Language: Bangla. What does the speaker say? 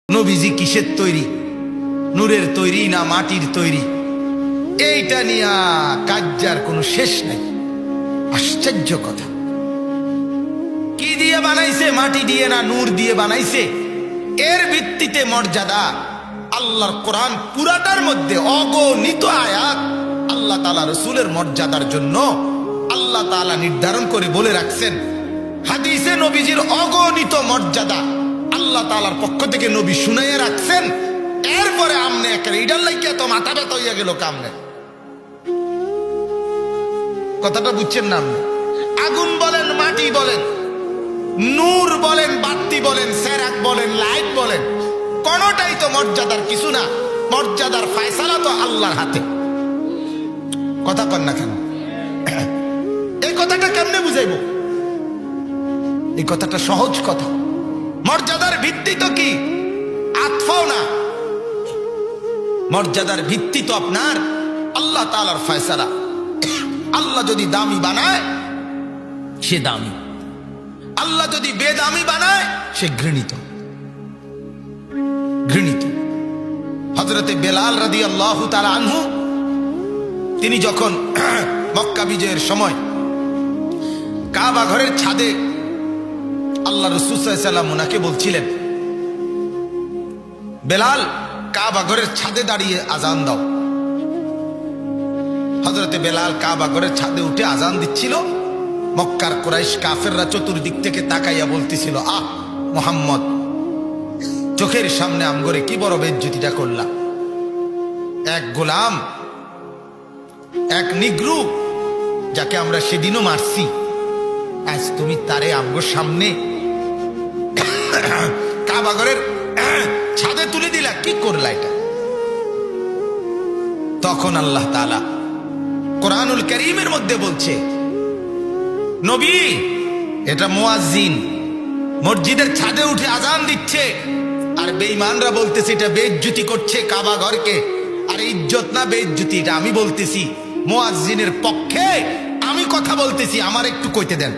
নবীজি কিসের তৈরি, নূরের তৈরি না মাটির তৈরি? এইটা নিয়ে কাজ্জার কোনো শেষ নাই। আশ্চর্য কথা, কি দিয়ে বানাইছে? মাটি দিয়ে না নূর দিয়ে বানাইছে? এর ভিত্তিতে মর্যাদা আল্লাহর কোরআন পুরাটার মধ্যে অগণিত আয়াত আল্লাহ তাআলা রাসূলের মর্যাদার জন্য আল্লাহ তাআলা নির্ধারণ করে বলে রাখছেন। হাদিসে নবীজির অগণিত মর্যাদা আল্লাহ তাআলার পক্ষ থেকে নবী শুনাইয়া রাখছেন। এরপরে আমনে একটা ইডার লাইকে তো মাথা ব্যথা হইয়া গেল কামনে। কথাটা বুঝছেন না? আপনি আগুন বলেন, মাটি বলেন, নূর বলেন, বাতি বলেন, সেরাক বলেন, লাইট বলেন, কোনটাই তো মর্যাদার কিছু না। মর্যাদার ফয়সালা তো আল্লাহর হাতে। কথা কন না কেন? এই কথাটা কেমনে বুঝাইব? এই কথাটা সহজ কথা। মর্যাদার ভিত্তি তো কি আতফাও না, মর্যাদার ভিত্তি তো আপনার আল্লাহ তাআলার ফয়সালা। আল্লাহ যদি দামি বানায় সে দামি, আল্লাহ যদি বেদামি বানায় সে ঘৃণিত। ঘৃণিত। হযরতে বেলাল রাদিয়াল্লাহু তাআলা আনহু তিনি যখন মক্কা বিজয়ের সময় কাবা ঘরের ছাদে আল্লাহ রাসূল সাল্লাল্লাহু আলাইহি ওয়াসাল্লাম ওনাকে বলছিলেন, বেলাল কাবা ঘরের ছাদে দাঁড়িয়ে আজান দাও। হযরতে বেলাল কাবা ঘরের ছাদে উঠে আজান দিচ্ছিল। মক্কার কুরাইশ কাফেররা চতুর্দিক থেকে তাকাইয়া বলতেছিল, আহ মুহাম্মদ, চোখের সামনে আমগরে কি বড় বেইজ্জতিটা করলা। এক গোলাম, এক নিগ্রু, যাকে আমরা সেদিনও মারছি, আজ তুমি তারে আমগোর সামনে কাবা ঘরের ছাদে তুলে দিলা, কি করলা এটা? তখন আল্লাহ তাআলা কোরআনুল কারীমের মধ্যে বলছে, নবী, এটা মুয়াজ্জিন মসজিদের ছাদে উঠে আজান দিচ্ছে, আর বেঈমানরা বলতেছে এটা বেইজ্জতি করছে কাবা ঘরকে। আর ইজ্জত না বেইজ্জতি, এটা আমি বলতেছি, মুয়াজ্জিনের পক্ষে আমি কথা বলতেছি, আমার একটু কইতে দেন।